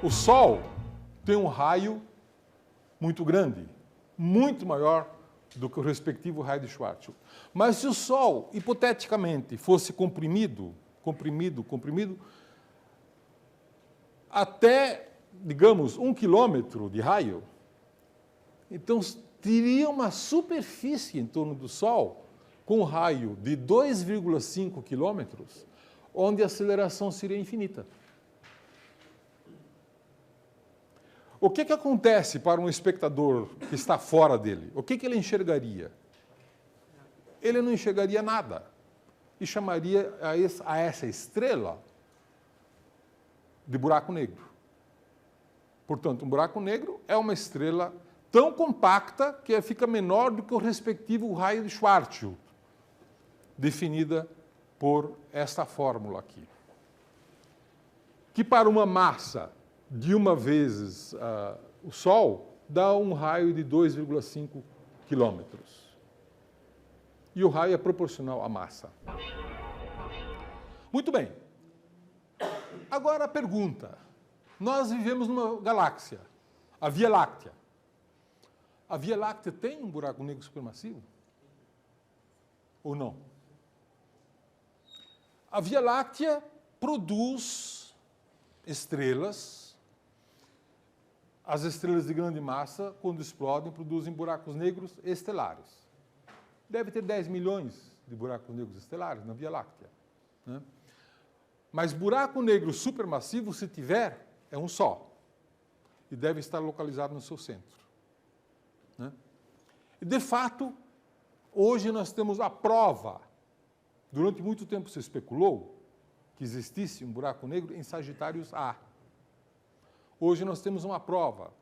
O Sol tem um raio muito grande, muito maior do que o respectivo raio de Schwarzschild. Mas se o Sol, hipoteticamente, fosse comprimido, até, digamos, 1 quilômetro de raio, então teria uma superfície em torno do Sol com um raio de 2,5 quilômetros, onde a aceleração seria infinita. O que acontece para um espectador que está fora dele? O que ele enxergaria? Ele não enxergaria nada e chamaria a essa estrela de buraco negro. Portanto, um buraco negro é uma estrela tão compacta que fica menor do que o respectivo raio de Schwarzschild, definida por esta fórmula aqui. Que para uma massa de uma vezes o Sol, dá um raio de 2,5 quilômetros. E o raio é proporcional à massa. Muito bem. Agora a pergunta. Nós vivemos numa galáxia, a Via Láctea. A Via Láctea tem um buraco negro supermassivo? Ou não? A Via Láctea produz estrelas. As estrelas de grande massa, quando explodem, produzem buracos negros estelares. Deve ter 10 milhões de buracos negros estelares na Via Láctea, né? Mas buraco negro supermassivo, se tiver, é um só. E deve estar localizado no seu centro, né? E, de fato, hoje nós temos a prova. Durante muito tempo se especulou que existisse um buraco negro em Sagitários A. Hoje nós temos uma prova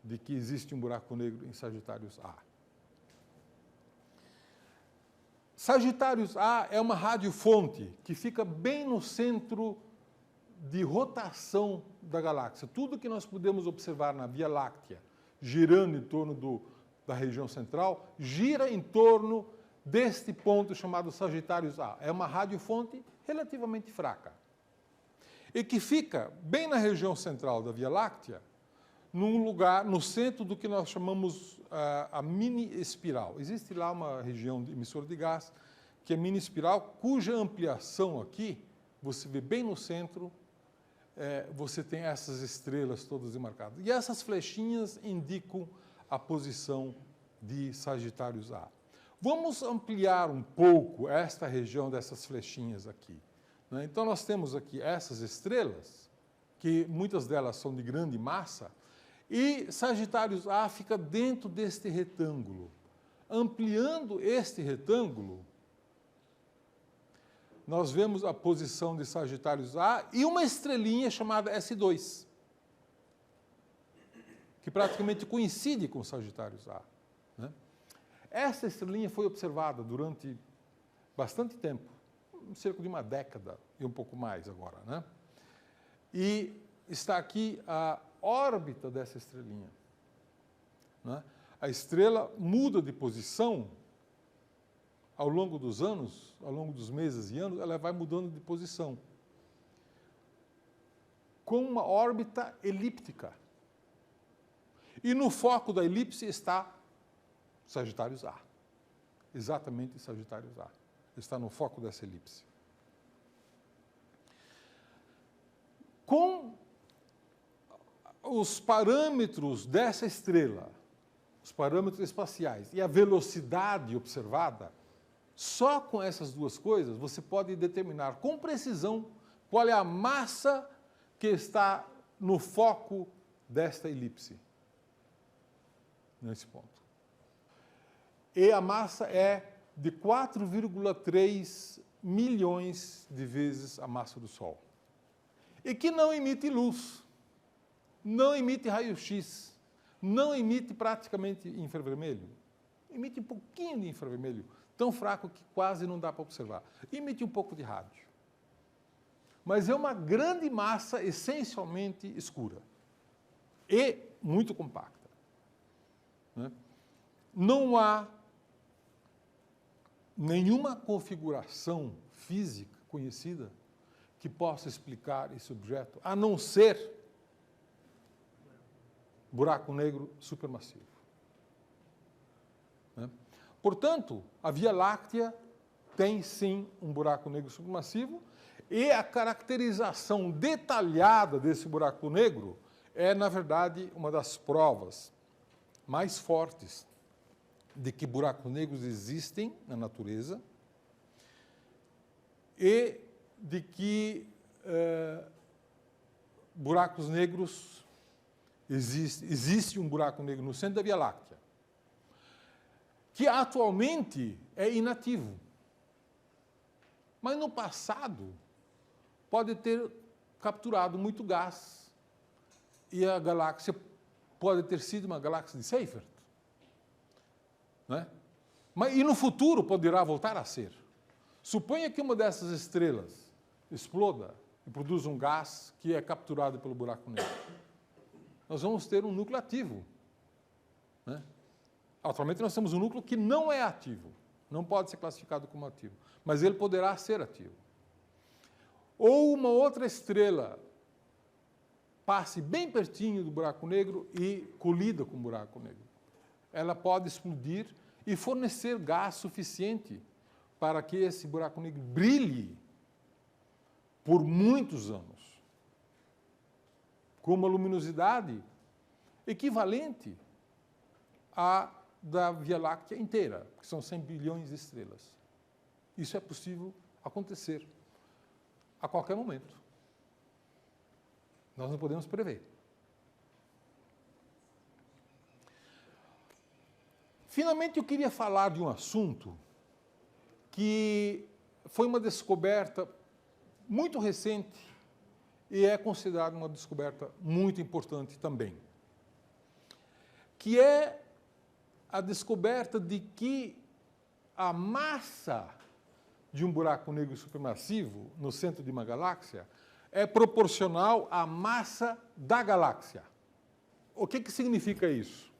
de que existe um buraco negro em Sagitários A. Sagitários A é uma radiofonte que fica bem no centro de rotação da galáxia. Tudo que nós podemos observar na Via Láctea, girando em torno da região central, gira em torno deste ponto chamado Sagitários A. É uma radiofonte relativamente fraca. E que fica bem na região central da Via Láctea, num lugar, no centro do que nós chamamos a mini-espiral. Existe lá uma região de emissora de gás, que é mini-espiral, cuja ampliação aqui, você vê bem no centro, você tem essas estrelas todas demarcadas. E essas flechinhas indicam a posição de Sagitários A. Vamos ampliar um pouco esta região dessas flechinhas aqui. Então, nós temos aqui essas estrelas, que muitas delas são de grande massa, e Sagitários A fica dentro deste retângulo. Ampliando este retângulo, nós vemos a posição de Sagitários A e uma estrelinha chamada S2, que praticamente coincide com Sagitários A, né? Essa estrelinha foi observada durante bastante tempo, cerca de uma década e um pouco mais agora, né? E está aqui a órbita dessa estrelinha, né? A estrela muda de posição ao longo dos anos, ao longo dos meses e anos, ela vai mudando de posição, com uma órbita elíptica. E no foco da elipse está Sagitários A, exatamente Sagitários A. Está no foco dessa elipse. Com os parâmetros dessa estrela, os parâmetros espaciais e a velocidade observada, só com essas duas coisas você pode determinar com precisão qual é a massa que está no foco desta elipse, nesse ponto. E a massa é de 4,3 milhões de vezes a massa do Sol. E que não emite luz, não emite raio-x, não emite praticamente infravermelho. Emite um pouquinho de infravermelho, tão fraco que quase não dá para observar. Emite um pouco de rádio. Mas é uma grande massa essencialmente escura e muito compacta, né? Não há nenhuma configuração física conhecida que possa explicar esse objeto, a não ser buraco negro supermassivo. Né? Portanto, a Via Láctea tem sim um buraco negro supermassivo, e a caracterização detalhada desse buraco negro é, na verdade, uma das provas mais fortes de que buracos negros existem na natureza e de que buracos negros existe um buraco negro no centro da Via Láctea, que atualmente é inativo. Mas no passado pode ter capturado muito gás e a galáxia pode ter sido uma galáxia de Seyfert. Né? E no futuro poderá voltar a ser. Suponha que uma dessas estrelas exploda e produza um gás que é capturado pelo buraco negro. Nós vamos ter um núcleo ativo. Né? Atualmente nós temos um núcleo que não é ativo, não pode ser classificado como ativo, mas ele poderá ser ativo. Ou uma outra estrela passe bem pertinho do buraco negro e colida com o buraco negro. Ela pode explodir e fornecer gás suficiente para que esse buraco negro brilhe por muitos anos, com uma luminosidade equivalente à da Via Láctea inteira, que são 100 bilhões de estrelas. Isso é possível acontecer a qualquer momento. Nós não podemos prever. Finalmente, eu queria falar de um assunto que foi uma descoberta muito recente e é considerada uma descoberta muito importante também, que é a descoberta de que a massa de um buraco negro supermassivo no centro de uma galáxia é proporcional à massa da galáxia. O que significa isso?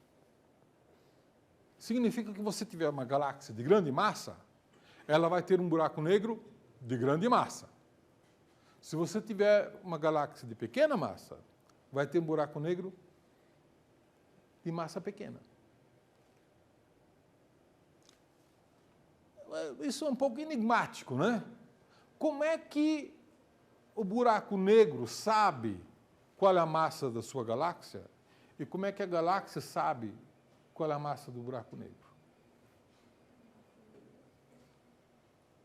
Significa que você tiver uma galáxia de grande massa, ela vai ter um buraco negro de grande massa. Se você tiver uma galáxia de pequena massa, vai ter um buraco negro de massa pequena. Isso é um pouco enigmático, né? Como é que o buraco negro sabe qual é a massa da sua galáxia e como é que a galáxia sabe qual é a massa do buraco negro?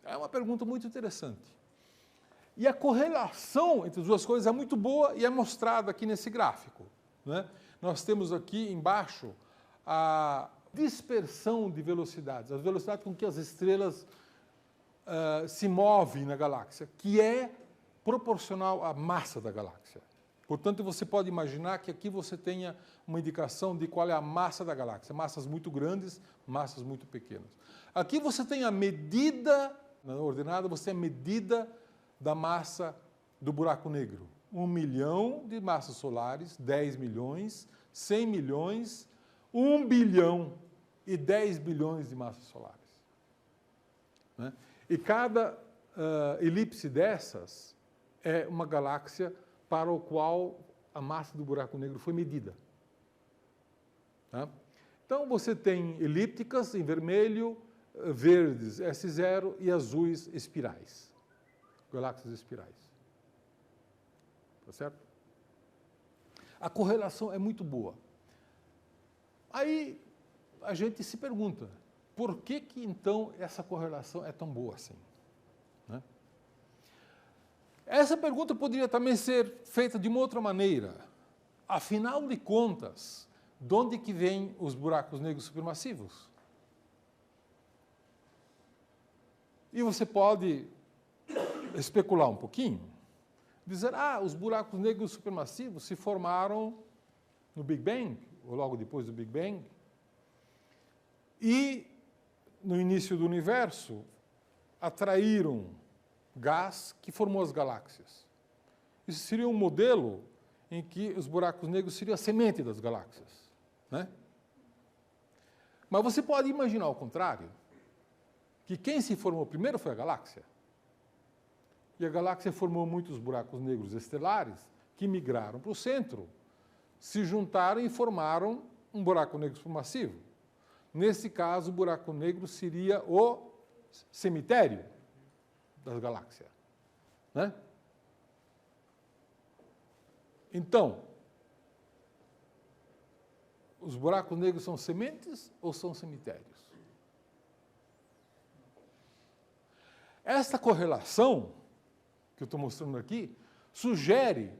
É uma pergunta muito interessante. E a correlação entre as duas coisas é muito boa e é mostrada aqui nesse gráfico. Né? Nós temos aqui embaixo a dispersão de velocidades, as velocidades com que as estrelas se movem na galáxia, que é proporcional à massa da galáxia. Portanto, você pode imaginar que aqui você tenha uma indicação de qual é a massa da galáxia, massas muito grandes, massas muito pequenas. Aqui você tem a medida, na ordenada, você tem a medida da massa do buraco negro. 1 milhão de massas solares, 10 milhões, 100 milhões, 1 bilhão e 10 bilhões de massas solares. Né? E cada elipse dessas é uma galáxia para o qual a massa do buraco negro foi medida. Tá? Então, você tem elípticas em vermelho, verdes S0 e azuis espirais. Galáxias espirais. Tá certo? A correlação é muito boa. Aí a gente se pergunta, por que então essa correlação é tão boa assim? Né? Essa pergunta poderia também ser feita de uma outra maneira. Afinal de contas, de onde que vêm os buracos negros supermassivos? E você pode especular um pouquinho, dizer, os buracos negros supermassivos se formaram no Big Bang, ou logo depois do Big Bang, e no início do universo atraíram gás que formou as galáxias. Isso seria um modelo em que os buracos negros seriam a semente das galáxias. Né? Mas você pode imaginar o contrário, que quem se formou primeiro foi a galáxia. E a galáxia formou muitos buracos negros estelares que migraram para o centro se juntaram e formaram um buraco negro supermassivo. Nesse caso, o buraco negro seria o cemitério das galáxias, né? Então, os buracos negros são sementes ou são cemitérios? Essa correlação que eu estou mostrando aqui sugere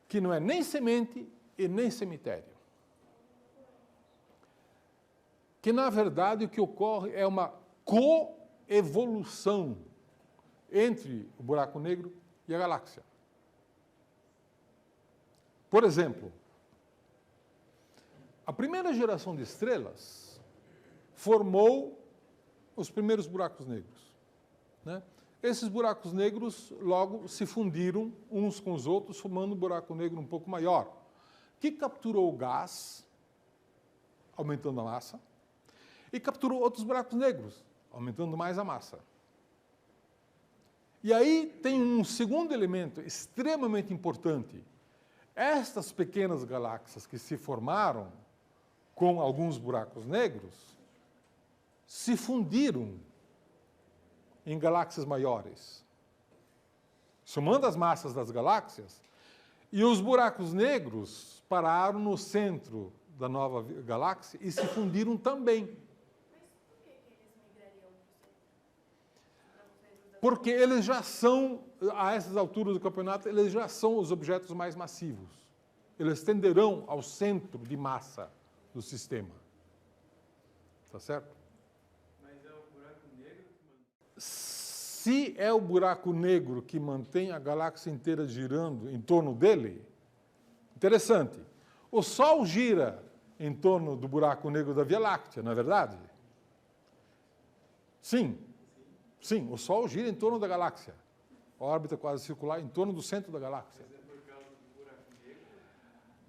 que não é nem semente e nem cemitério. Que, na verdade, o que ocorre é uma coevolução entre o buraco negro e a galáxia. Por exemplo, a primeira geração de estrelas formou os primeiros buracos negros, né? Esses buracos negros logo se fundiram uns com os outros, formando um buraco negro um pouco maior, que capturou o gás, aumentando a massa, e capturou outros buracos negros, aumentando mais a massa. E aí tem um segundo elemento extremamente importante. Estas pequenas galáxias que se formaram com alguns buracos negros se fundiram em galáxias maiores, somando as massas das galáxias, e os buracos negros pararam no centro da nova galáxia e se fundiram também. Mas por que eles migrariam para o centro? Porque eles já são, a essas alturas do campeonato, eles já são os objetos mais massivos. Eles tenderão ao centro de massa do sistema. Tá certo? Mas é o buraco negro que mantém. Se é o buraco negro que mantém a galáxia inteira girando em torno dele, interessante. O Sol gira em torno do buraco negro da Via Láctea, não é verdade? Sim. Sim, o Sol gira em torno da galáxia. A órbita quase circular em torno do centro da galáxia. Mas é por causa do buraco negro?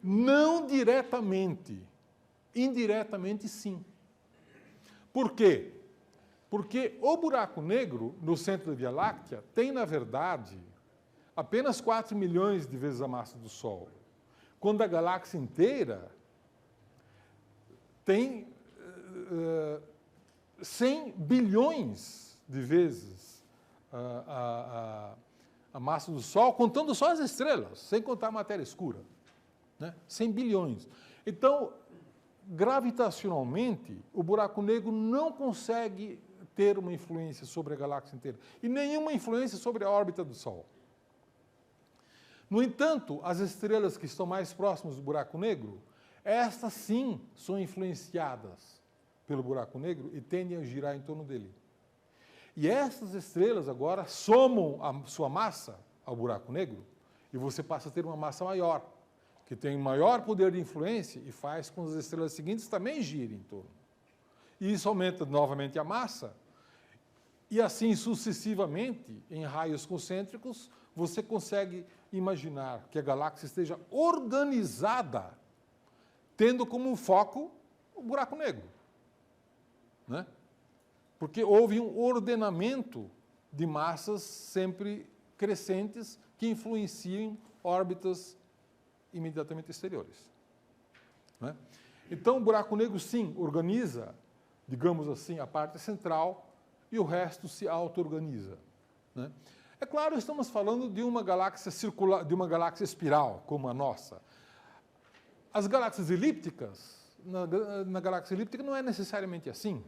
Não diretamente. Indiretamente, sim. Por quê? Porque o buraco negro, no centro da Via Láctea, tem, na verdade, apenas 4 milhões de vezes a massa do Sol. Quando a galáxia inteira tem 100 bilhões de vezes a massa do Sol, contando só as estrelas, sem contar a matéria escura, né? 100 bilhões. Então, gravitacionalmente, o buraco negro não consegue ter uma influência sobre a galáxia inteira e nenhuma influência sobre a órbita do Sol. No entanto, as estrelas que estão mais próximas do buraco negro, estas sim são influenciadas pelo buraco negro e tendem a girar em torno dele. E essas estrelas agora somam a sua massa ao buraco negro e você passa a ter uma massa maior, que tem maior poder de influência e faz com que as estrelas seguintes também girem em torno. E isso aumenta novamente a massa, e assim sucessivamente, em raios concêntricos, você consegue imaginar que a galáxia esteja organizada, tendo como foco o buraco negro, né? Porque houve um ordenamento de massas sempre crescentes que influenciam órbitas imediatamente exteriores, né? Então, o buraco negro, sim, organiza, digamos assim, a parte central e o resto se auto-organiza, né? É claro, estamos falando de uma galáxia circular, de uma galáxia espiral, como a nossa. As galáxias elípticas, na galáxia elíptica não é necessariamente assim.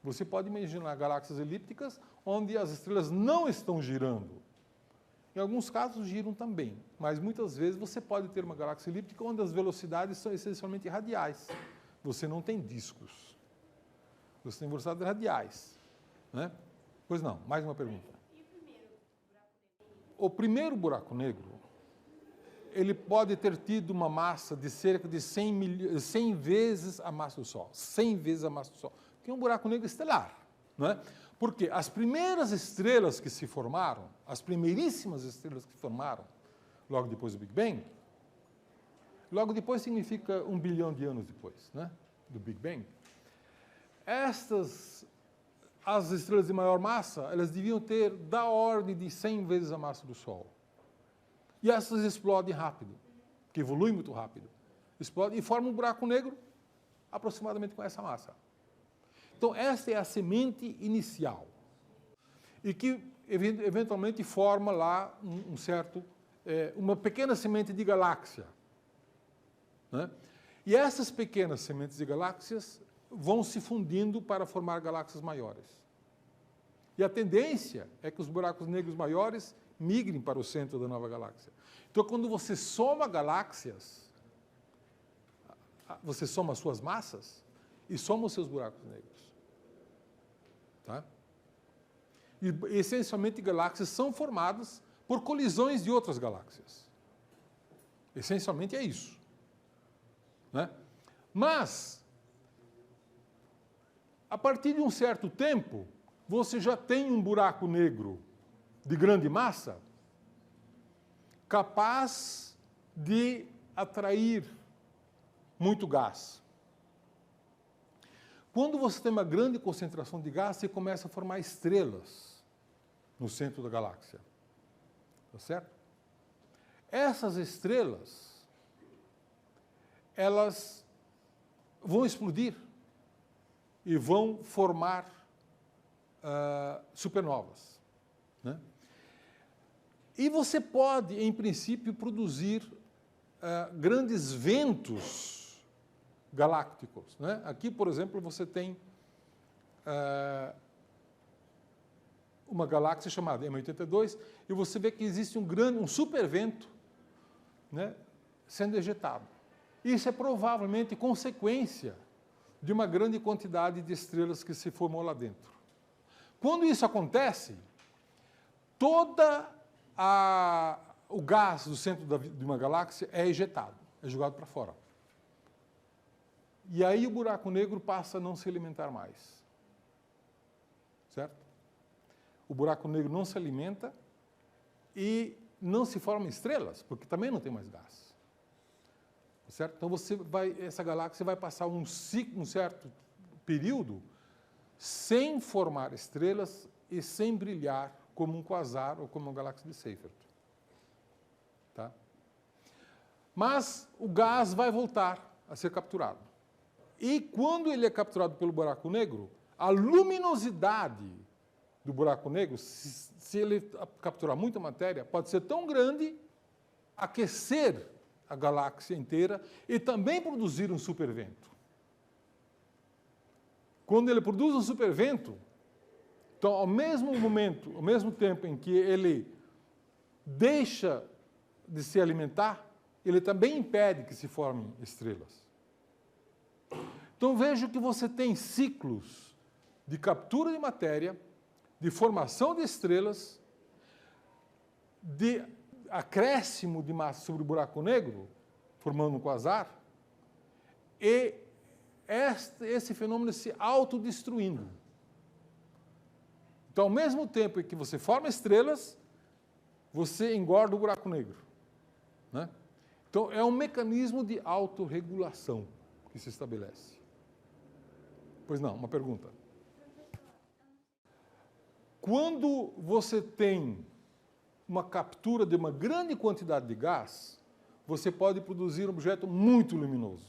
Você pode imaginar galáxias elípticas onde as estrelas não estão girando. Em alguns casos giram também, mas muitas vezes você pode ter uma galáxia elíptica onde as velocidades são essencialmente radiais. Você não tem discos. Você tem velocidades radiais, né? Pois não, mais uma pergunta. O primeiro buraco negro, ele pode ter tido uma massa de cerca de 100 vezes a massa do Sol. 100 vezes a massa do Sol. Que é um buraco negro estelar, não é? Porque as primeiras estrelas que se formaram, as primeiríssimas estrelas que se formaram, logo depois do Big Bang, logo depois significa 1 bilhão de anos depois, né, do Big Bang, as estrelas de maior massa, elas deviam ter da ordem de 100 vezes a massa do Sol. E essas explodem rápido, que evoluem muito rápido. explode e forma um buraco negro aproximadamente com essa massa. Então, essa é a semente inicial. E que, eventualmente, forma lá uma pequena semente de galáxia. Né? E essas pequenas sementes de galáxias vão se fundindo para formar galáxias maiores. E a tendência é que os buracos negros maiores migrem para o centro da nova galáxia. Então, quando você soma galáxias, você soma as suas massas e soma os seus buracos negros. Tá? E, essencialmente, galáxias são formadas por colisões de outras galáxias. Essencialmente é isso. Né? Mas, a partir de um certo tempo, você já tem um buraco negro de grande massa capaz de atrair muito gás. Quando você tem uma grande concentração de gás, você começa a formar estrelas no centro da galáxia. Tá certo? Essas estrelas, elas vão explodir e vão formar supernovas. Né? E você pode, em princípio, produzir grandes ventos galácticos. Né? Aqui, por exemplo, você tem uma galáxia chamada M82 e você vê que existe um supervento, né, sendo ejetado. Isso é provavelmente consequência de uma grande quantidade de estrelas que se formou lá dentro. Quando isso acontece, todo o gás do centro de uma galáxia é ejetado, é jogado para fora. E aí o buraco negro passa a não se alimentar mais. Certo? O buraco negro não se alimenta e não se formam estrelas, porque também não tem mais gás. Certo? Então essa galáxia vai passar um certo período sem formar estrelas e sem brilhar como um quasar ou como uma galáxia de Seyfert. Tá? Mas o gás vai voltar a ser capturado. E quando ele é capturado pelo buraco negro, a luminosidade do buraco negro, se ele capturar muita matéria, pode ser tão grande, aquecer a galáxia inteira e também produzir um supervento. Quando ele produz um supervento, então, ao mesmo tempo em que ele deixa de se alimentar, ele também impede que se formem estrelas. Então, veja que você tem ciclos de captura de matéria, de formação de estrelas, de acréscimo de massa sobre o buraco negro, formando um quasar, e esse fenômeno se autodestruindo. Então, ao mesmo tempo em que você forma estrelas, você engorda o buraco negro. Né? Então, é um mecanismo de autorregulação que se estabelece. Pois não, uma pergunta. Quando você tem uma captura de uma grande quantidade de gás, você pode produzir um objeto muito luminoso.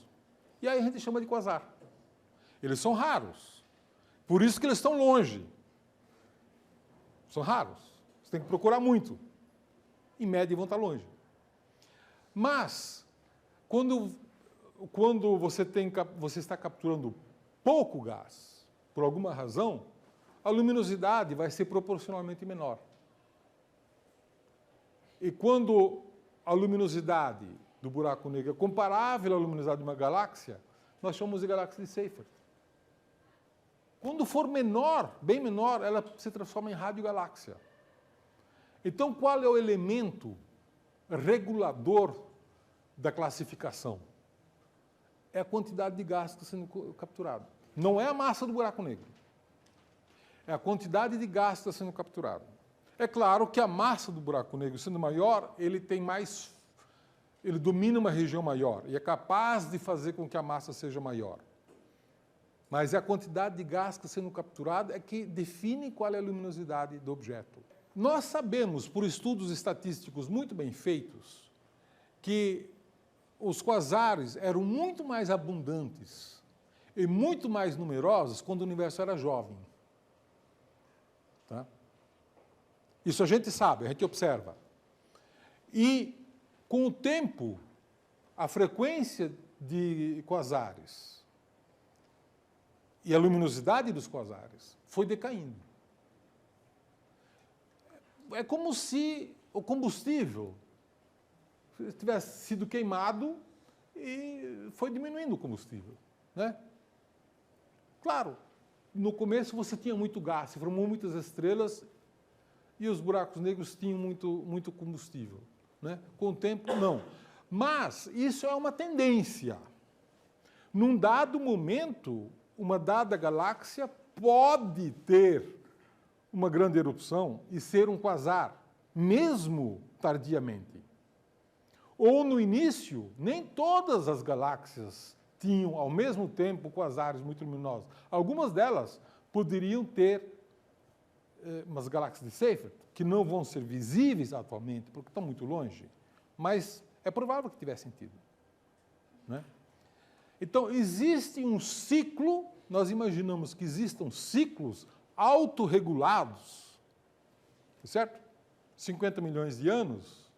E aí a gente chama de quasar. Eles são raros. Por isso que eles estão longe. São raros. Você tem que procurar muito. Em média vão estar longe. Mas, quando você está capturando pouco gás, por alguma razão, a luminosidade vai ser proporcionalmente menor. E quando a luminosidade do buraco negro é comparável à luminosidade de uma galáxia, nós chamamos de galáxia de Seyfert. Quando for menor, bem menor, ela se transforma em radiogaláxia. Então, qual é o elemento regulador da classificação? É a quantidade de gás que está sendo capturado. Não é a massa do buraco negro. É a quantidade de gás que está sendo capturado. É claro que a massa do buraco negro, sendo maior, ele domina uma região maior e é capaz de fazer com que a massa seja maior. Mas é a quantidade de gás que está sendo capturado é que define qual é a luminosidade do objeto. Nós sabemos, por estudos estatísticos muito bem feitos, que os quasares eram muito mais abundantes e muito mais numerosos quando o universo era jovem. Tá? Isso a gente sabe, a gente observa. E, com o tempo, a frequência de quasares e a luminosidade dos quasares foi decaindo. É como se o combustível tivesse sido queimado e foi diminuindo o combustível, né? Claro, no começo você tinha muito gás, se formou muitas estrelas e os buracos negros tinham muito combustível, né? Com o tempo, não. Mas isso é uma tendência. Num dado momento, uma dada galáxia pode ter uma grande erupção e ser um quasar, mesmo tardiamente. Ou no início, nem todas as galáxias tinham ao mesmo tempo quasares muito luminosos. Algumas delas poderiam ter umas galáxias de Seyfert, que não vão ser visíveis atualmente, porque estão muito longe, mas é provável que tivessem tido, né? Então, existe um ciclo, nós imaginamos que existam ciclos autorregulados, certo? 50 milhões de anos,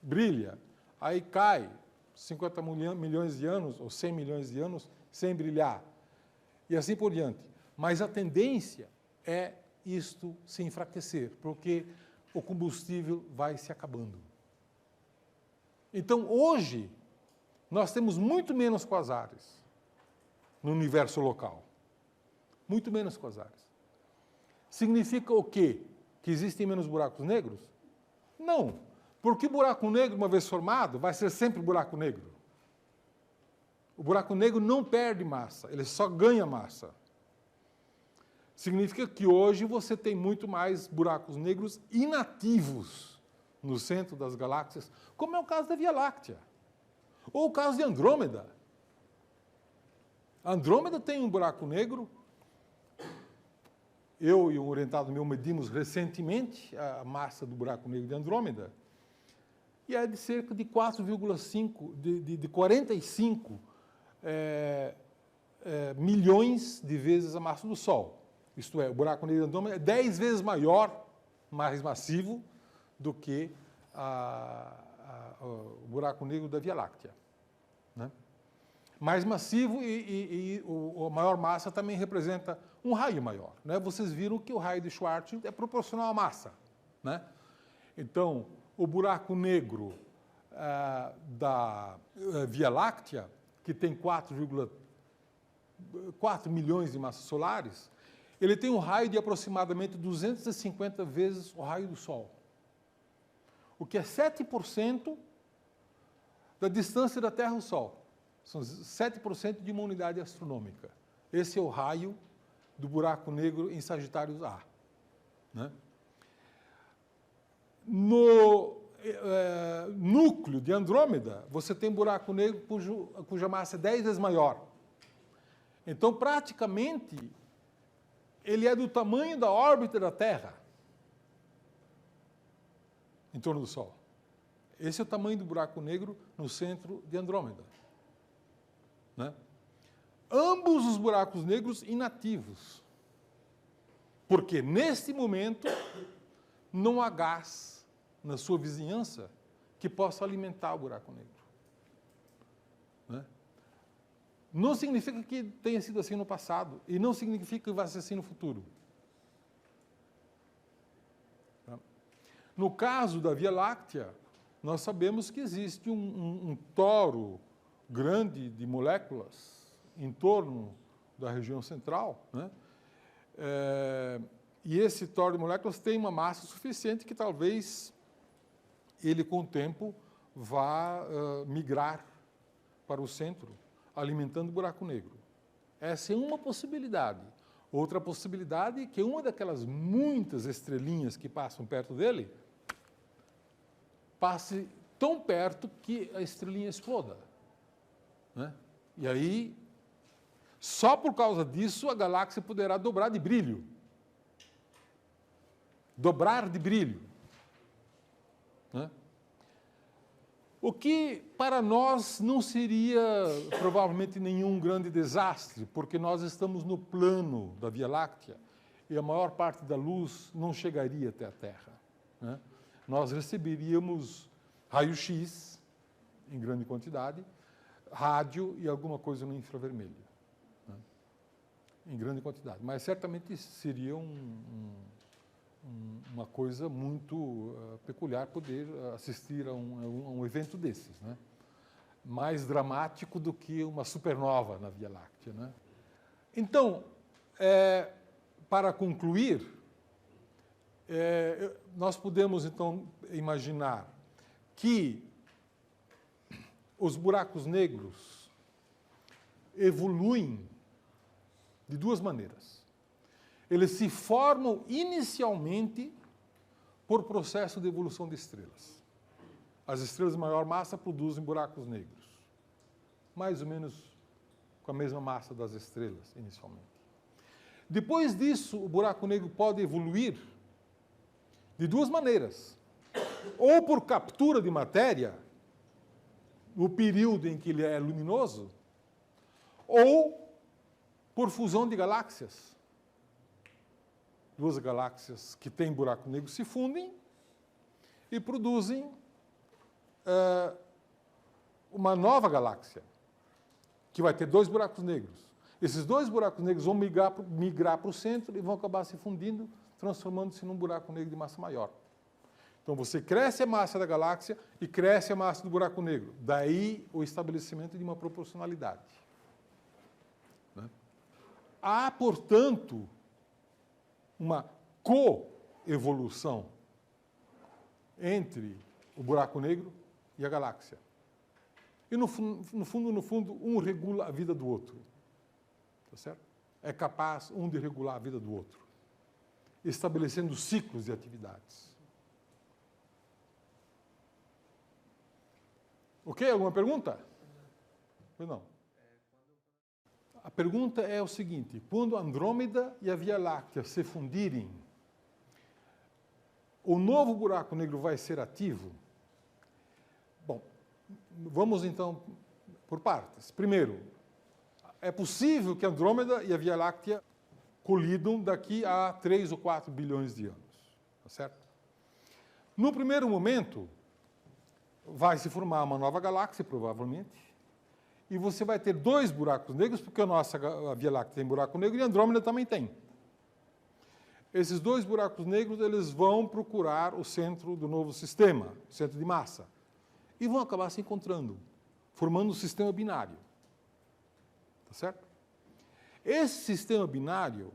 brilha, aí cai 50 milhões de anos, ou 100 milhões de anos, sem brilhar, e assim por diante. Mas a tendência é isto se enfraquecer, porque o combustível vai se acabando. Então, hoje, nós temos muito menos quasares no universo local. Muito menos quasares. Significa o quê? Que existem menos buracos negros? Não, porque o buraco negro, uma vez formado, vai ser sempre buraco negro. O buraco negro não perde massa, ele só ganha massa. Significa que hoje você tem muito mais buracos negros inativos no centro das galáxias, como é o caso da Via Láctea, ou o caso de Andrômeda. Andrômeda tem um buraco negro. Eu e um orientado meu medimos recentemente a massa do buraco negro de Andrômeda, e é de cerca de 4,5, de 45 milhões de vezes a massa do Sol. Isto é, o buraco negro de Andrômeda é 10 vezes maior, mais massivo, do que o buraco negro da Via Láctea, né? Mais massivo e a maior massa também representa um raio maior, né? Vocês viram que o raio de Schwarzschild é proporcional à massa, né? Então, o buraco negro da Via Láctea, que tem 4,4 milhões de massas solares, ele tem um raio de aproximadamente 250 vezes o raio do Sol, o que é 7% da distância da Terra ao Sol. São 7% de uma unidade astronômica. Esse é o raio do buraco negro em Sagitários A, né? No núcleo de Andrômeda, você tem um buraco negro cuja massa é 10 vezes maior. Então, praticamente, ele é do tamanho da órbita da Terra em torno do Sol. Esse é o tamanho do buraco negro no centro de Andrômeda, né? Ambos os buracos negros inativos, porque neste momento não há gás na sua vizinhança que possa alimentar o buraco negro, né? Não significa que tenha sido assim no passado e não significa que vai ser assim no futuro. No caso da Via Láctea, nós sabemos que existe um toro grande de moléculas em torno da região central, né? E esse toro de moléculas tem uma massa suficiente que talvez ele, com o tempo, vá migrar para o centro, alimentando o buraco negro. Essa é uma possibilidade. Outra possibilidade é que uma daquelas muitas estrelinhas que passam perto dele passe tão perto que a estrelinha exploda, né? E aí, só por causa disso, a galáxia poderá dobrar de brilho. Dobrar de brilho, né? O que, para nós, não seria provavelmente nenhum grande desastre, porque nós estamos no plano da Via Láctea e a maior parte da luz não chegaria até a Terra, né? Nós receberíamos raio-x, em grande quantidade, rádio e alguma coisa no infravermelho, né? Em grande quantidade. Mas certamente seria uma coisa muito peculiar poder assistir a um evento desses, né? Mais dramático do que uma supernova na Via Láctea, né? Então, para concluir, nós podemos então imaginar que os buracos negros evoluem de duas maneiras. Eles se formam inicialmente por processo de evolução de estrelas. As estrelas de maior massa produzem buracos negros, mais ou menos com a mesma massa das estrelas, inicialmente. Depois disso, o buraco negro pode evoluir de duas maneiras. Ou por captura de matéria, no período em que ele é luminoso, ou por fusão de galáxias. Duas galáxias que têm buraco negro se fundem e produzem uma nova galáxia, que vai ter dois buracos negros. Esses dois buracos negros vão migrar para o centro e vão acabar se fundindo, transformando-se num buraco negro de massa maior. Então, você cresce a massa da galáxia e cresce a massa do buraco negro. Daí o estabelecimento de uma proporcionalidade, né? Há, portanto, uma coevolução entre o buraco negro e a galáxia. E, no fundo, um regula a vida do outro. Tá certo? É capaz um de regular a vida do outro, estabelecendo ciclos de atividades. Ok? Alguma pergunta? Pois não. A pergunta é o seguinte: quando Andrômeda e a Via Láctea se fundirem, o novo buraco negro vai ser ativo? Bom, vamos então por partes. Primeiro, é possível que Andrômeda e a Via Láctea colidam daqui a 3 ou 4 bilhões de anos, tá certo? No primeiro momento, vai se formar uma nova galáxia, provavelmente, e você vai ter dois buracos negros, porque a Via Láctea tem buraco negro e a Andrômeda também tem. Esses dois buracos negros, eles vão procurar o centro do novo sistema, o centro de massa, e vão acabar se encontrando, formando um sistema binário. Tá certo? Esse sistema binário,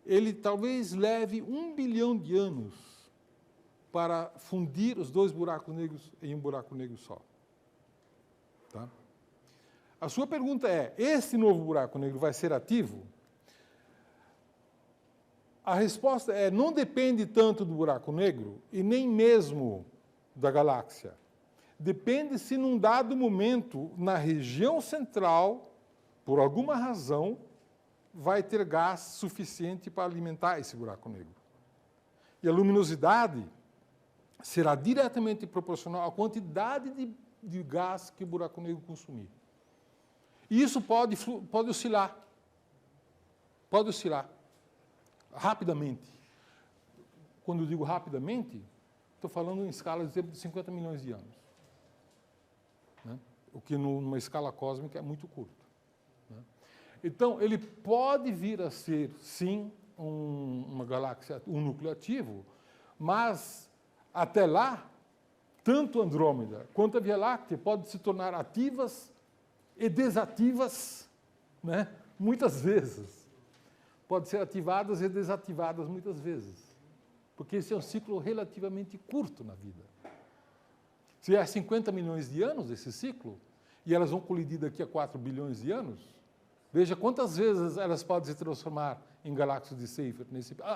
ele talvez leve 1 bilhão de anos para fundir os dois buracos negros em um buraco negro só. Tá? A sua pergunta é: esse novo buraco negro vai ser ativo? A resposta é: não depende tanto do buraco negro e nem mesmo da galáxia. Depende se, num dado momento, na região central, por alguma razão, vai ter gás suficiente para alimentar esse buraco negro. E a luminosidade será diretamente proporcional à quantidade de gás que o buraco negro consumir. E isso pode oscilar. Pode oscilar. Rapidamente. Quando eu digo rapidamente, estou falando em escala de 50 milhões de anos. Né? O que numa escala cósmica é muito curto. Né? Então, ele pode vir a ser, sim, uma galáxia, um núcleo ativo, mas, até lá, tanto Andrômeda quanto a Via Láctea podem se tornar ativas e desativas, né, muitas vezes. Podem ser ativadas e desativadas muitas vezes, porque esse é um ciclo relativamente curto na vida. Se é 50 milhões de anos esse ciclo, e elas vão colidir daqui a 4 bilhões de anos, veja quantas vezes elas podem se transformar em galáxias de Seyfert,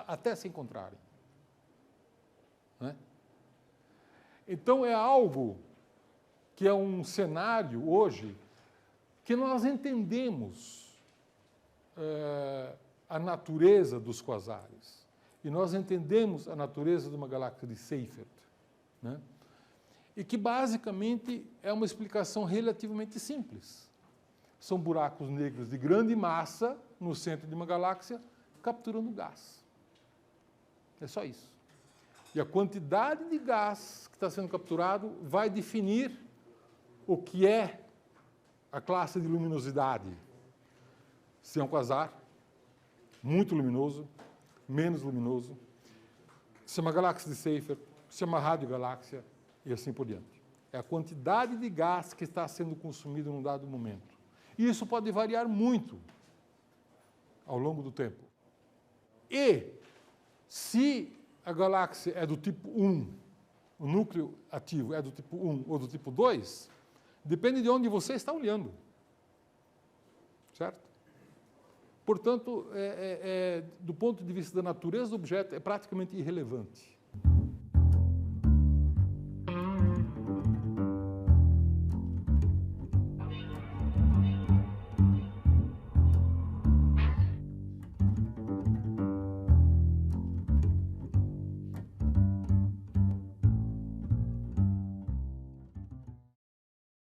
até se encontrarem. Né? Então, é algo que é um cenário, hoje, que nós entendemos a natureza dos quasares. E nós entendemos a natureza de uma galáxia de Seyfert. Né? e que basicamente é uma explicação relativamente simples. São buracos negros de grande massa no centro de uma galáxia capturando gás. É só isso. E a quantidade de gás que está sendo capturado vai definir o que é a classe de luminosidade. Se é um quasar, muito luminoso, menos luminoso, se é uma galáxia de Seyfert, se é uma radiogaláxia, e assim por diante. É a quantidade de gás que está sendo consumido num dado momento. E isso pode variar muito ao longo do tempo. E, se a galáxia é do tipo 1, o núcleo ativo é do tipo 1 ou do tipo 2, depende de onde você está olhando. Certo? Portanto, do ponto de vista da natureza do objeto, é praticamente irrelevante.